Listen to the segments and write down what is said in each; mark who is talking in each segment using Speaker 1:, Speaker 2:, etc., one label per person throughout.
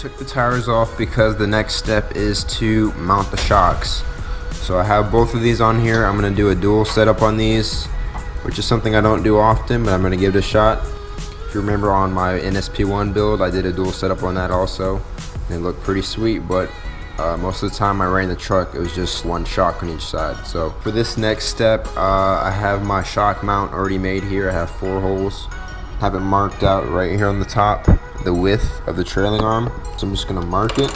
Speaker 1: took the tires off because the next step is to mount the shocks. So I have both of these on here. I'm going to do a dual setup on these, which is something I don't do often, but I'm going to give it a shot. If you remember on my NSP1 build, I did a dual setup on that also. And it looked pretty sweet, but most of the time I ran the truck, it was just one shock on each side. So for this next step, I have my shock mount already made here. I have 4 holes. I have it marked out right here on the top, the width of the trailing arm. So I'm just gonna mark it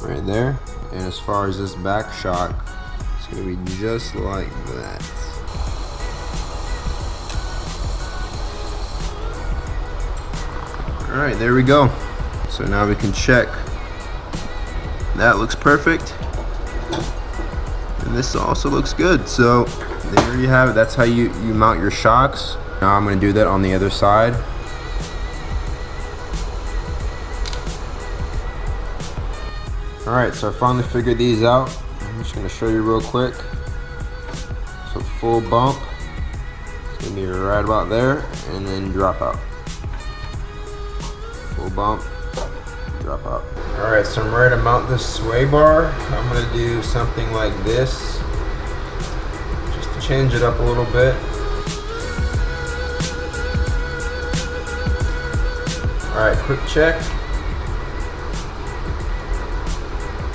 Speaker 1: right there. And as far as this back shock, it's gonna be just like that. All right, there we go. So now we can check. That looks perfect. And this also looks good. So there you have it. That's how you mount your shocks. Now I'm going to do that on the other side. Alright, so I finally figured these out. I'm just going to show you real quick. So full bump. It's going to be right about there. And then drop out. Full bump. Drop out. Alright, so I'm ready to mount this sway bar. I'm going to do something like this. Just to change it up a little bit. Alright, quick check.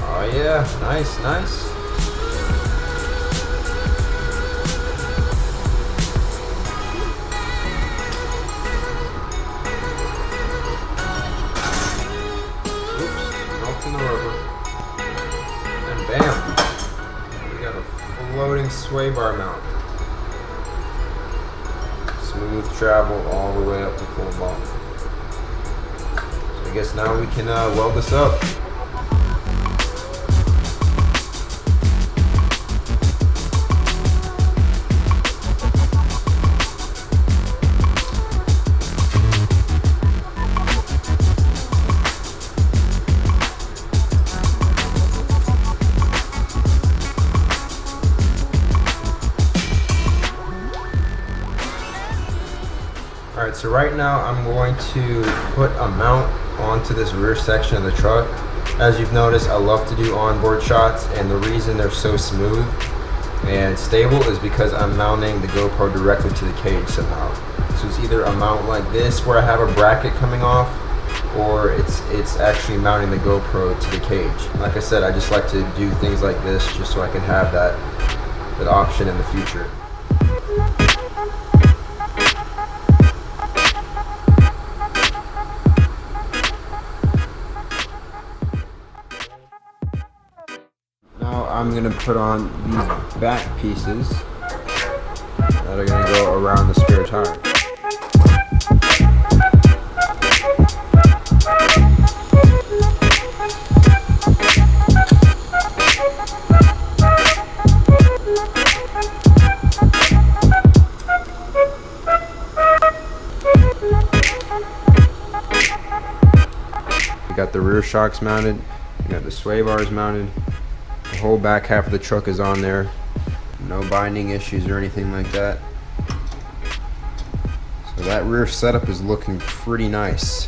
Speaker 1: Oh yeah, nice, nice. Oops, melting the rubber. And bam, we got a floating sway bar mount. Smooth travel all the way up to full bump. I guess now we can weld this up. Alright, so right now I'm going to put a mount onto this rear section of the truck. As you've noticed, I love to do onboard shots, and the reason they're so smooth and stable is because I'm mounting the GoPro directly to the cage somehow. So it's either a mount like this where I have a bracket coming off, or it's actually mounting the GoPro to the cage. Like I said, I just like to do things like this just so I can have that option in the future. Now I'm going to put on these back pieces that are going to go around the spare tire. We got the rear shocks mounted, we got the sway bars mounted. The whole back half of the truck is on there. No binding issues or anything like that. So that rear setup is looking pretty nice.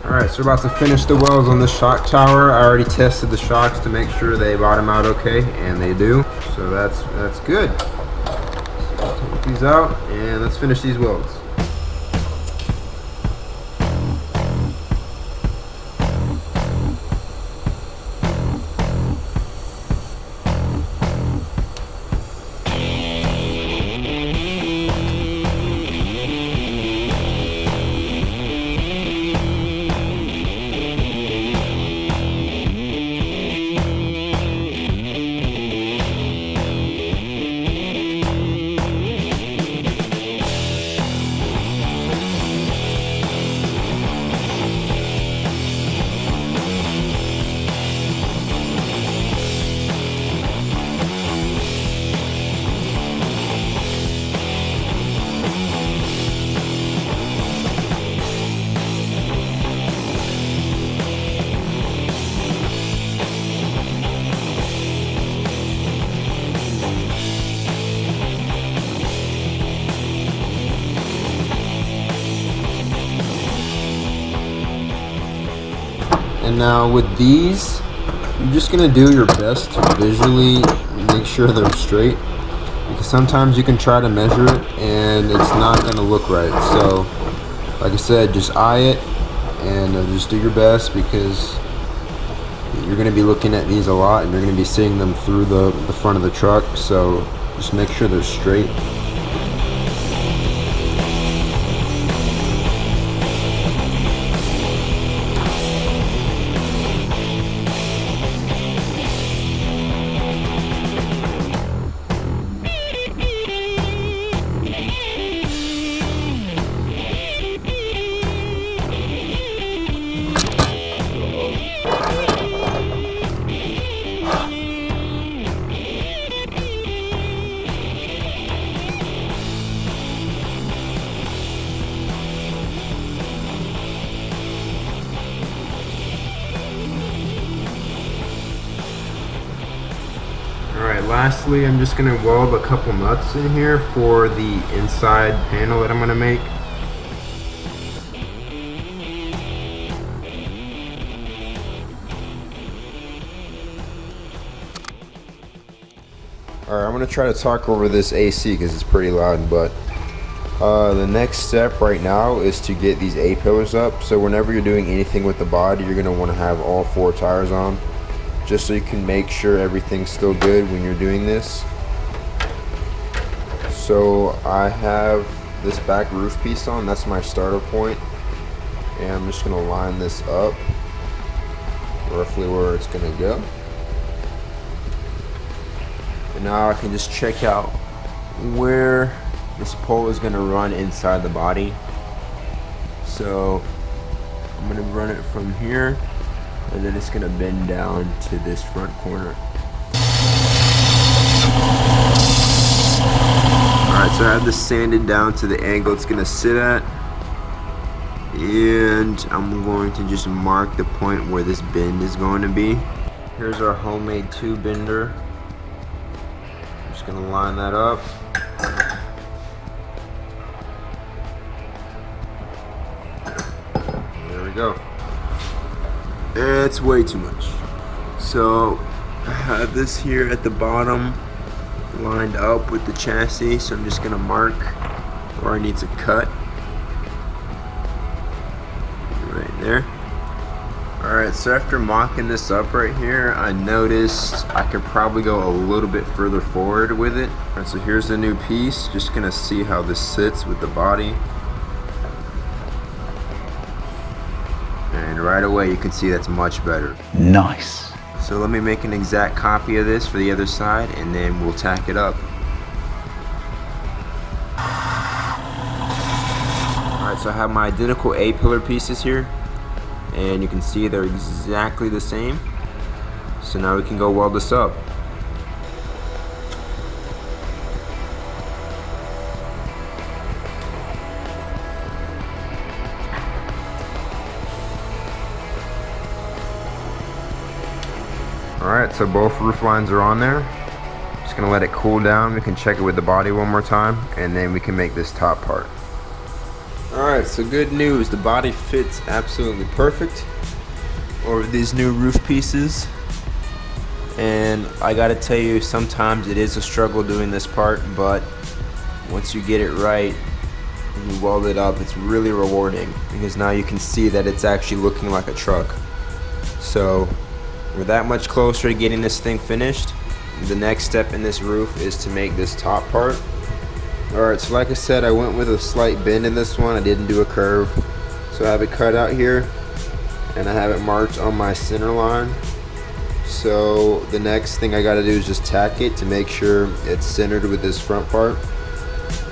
Speaker 1: Alright, so we're about to finish the welds on the shock tower. I already tested the shocks to make sure they bottom out okay, and they do. So that's good. So take these out and let's finish these welds. And now with these, you're just gonna do your best to visually make sure they're straight, because sometimes you can try to measure it and it's not gonna look right. So like I said, just eye it and just do your best, because you're gonna be looking at these a lot and you're gonna be seeing them through the front of the truck. So just make sure they're straight. Alright, lastly, I'm just going to weld a couple nuts in here for the inside panel that I'm going to make. Alright, I'm going to try to talk over this AC because it's pretty loud, but the next step right now is to get these A-pillars up. So whenever you're doing anything with the body, you're going to want to have all 4 tires on, just so you can make sure everything's still good when you're doing this. So I have this back roof piece on, that's my starter point, and I'm just going to line this up roughly where it's going to go. And now I can just check out where this pole is going to run inside the body. So I'm going to run it from here, and then it's going to bend down to this front corner. Alright, so I have this sanded down to the angle it's going to sit at, and I'm going to just mark the point where this bend is going to be. Here's our homemade tube bender. I'm just going to line that up. There we go. It's way too much. So I have this here at the bottom lined up with the chassis, so I'm just gonna mark where I need to cut right there. Alright, so after mocking this up right here, I noticed I could probably go a little bit further forward with it. Alright, so here's the new piece. Just gonna see how this sits with the body. And right away you can see that's much better.
Speaker 2: Nice.
Speaker 1: So let me make an exact copy of this for the other side, and then we'll tack it up. Alright, so I have my identical A-pillar pieces here, and you can see they're exactly the same. So now we can go weld this up. Alright, so both roof lines are on there. Just gonna let it cool down. We can check it with the body one more time, and then we can make this top part. Alright, so good news. The body fits absolutely perfect over these new roof pieces. And I gotta tell you, sometimes it is a struggle doing this part, but once you get it right and you weld it up, it's really rewarding, because now you can see that it's actually looking like a truck. So we're that much closer to getting this thing finished. The next step in this roof is to make this top part. Alright, so like I said, I went with a slight bend in this one. I didn't do a curve. So I have it cut out here, and I have it marked on my center line. So the next thing I gotta do is just tack it to make sure it's centered with this front part,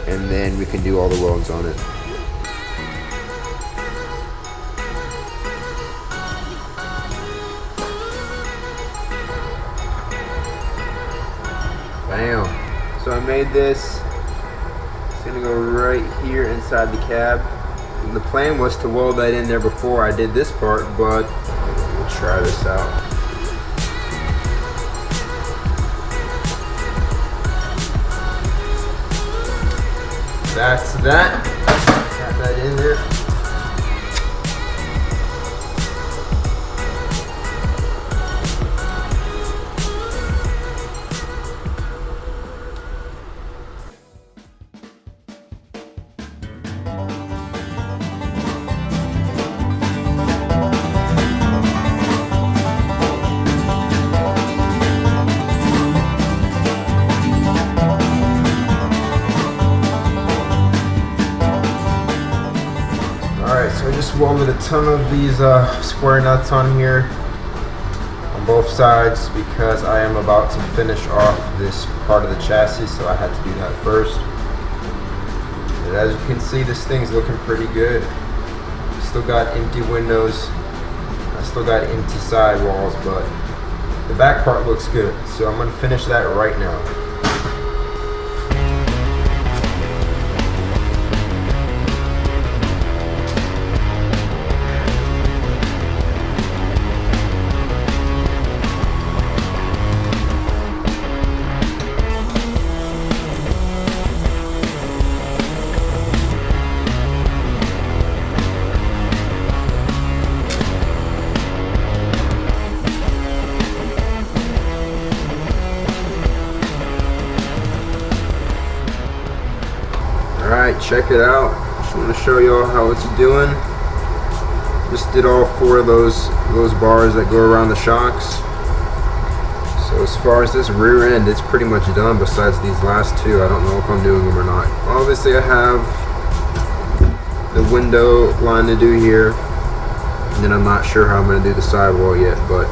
Speaker 1: and then we can do all the welds on it. Bam. So I made this. It's gonna go right here inside the cab. And the plan was to weld that in there before I did this part, but we'll try this out. That's that. Got that in there. Alright, so I just welded a ton of these square nuts on here on both sides because I am about to finish off this part of the chassis, so I had to do that first. And as you can see, this thing's looking pretty good. Still got empty windows, I still got empty sidewalls, but the back part looks good, so I'm going to finish that right now. Alright, check it out. Just want to show y'all how it's doing. Just did all 4 of those bars that go around the shocks. So as far as this rear end, it's pretty much done besides these last 2. I don't know if I'm doing them or not. Obviously I have the window line to do here, and then I'm not sure how I'm going to do the sidewall yet, but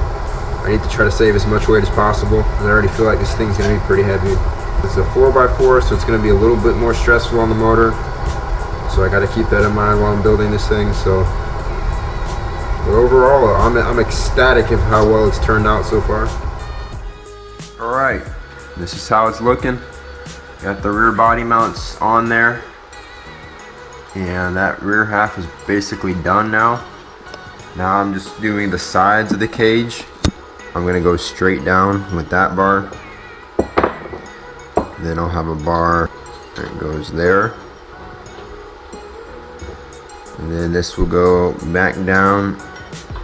Speaker 1: I need to try to save as much weight as possible, and I already feel like this thing's going to be pretty heavy. It's a 4x4, so it's going to be a little bit more stressful on the motor, so I got to keep that in mind while I'm building this thing. So, but overall, I'm ecstatic of how well it's turned out so far. Alright, this is how it's looking. Got the rear body mounts on there, and that rear half is basically done now. Now I'm just doing the sides of the cage. I'm going to go straight down with that bar. Then I'll have a bar that goes there, and then this will go back down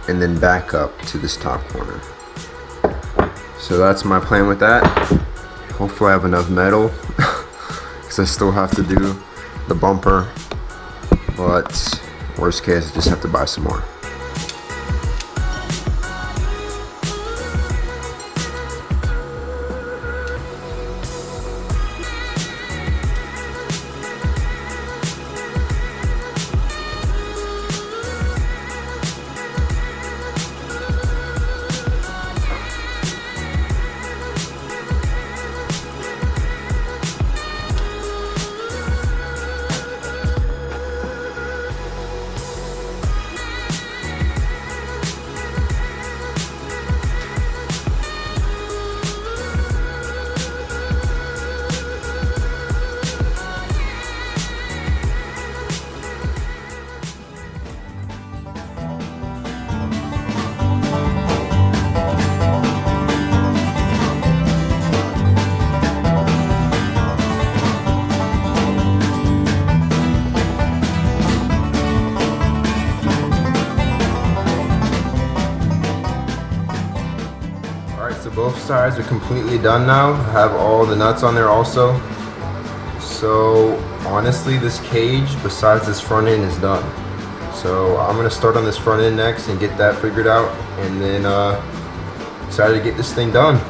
Speaker 1: and then back up to this top corner. So that's my plan with that. Hopefully I have enough metal because I still have to do the bumper, but worst case I just have to buy some more. So both sides are completely done now. I have all the nuts on there also. So honestly, this cage, besides this front end, is done. So I'm gonna start on this front end next and get that figured out, and then excited to get this thing done.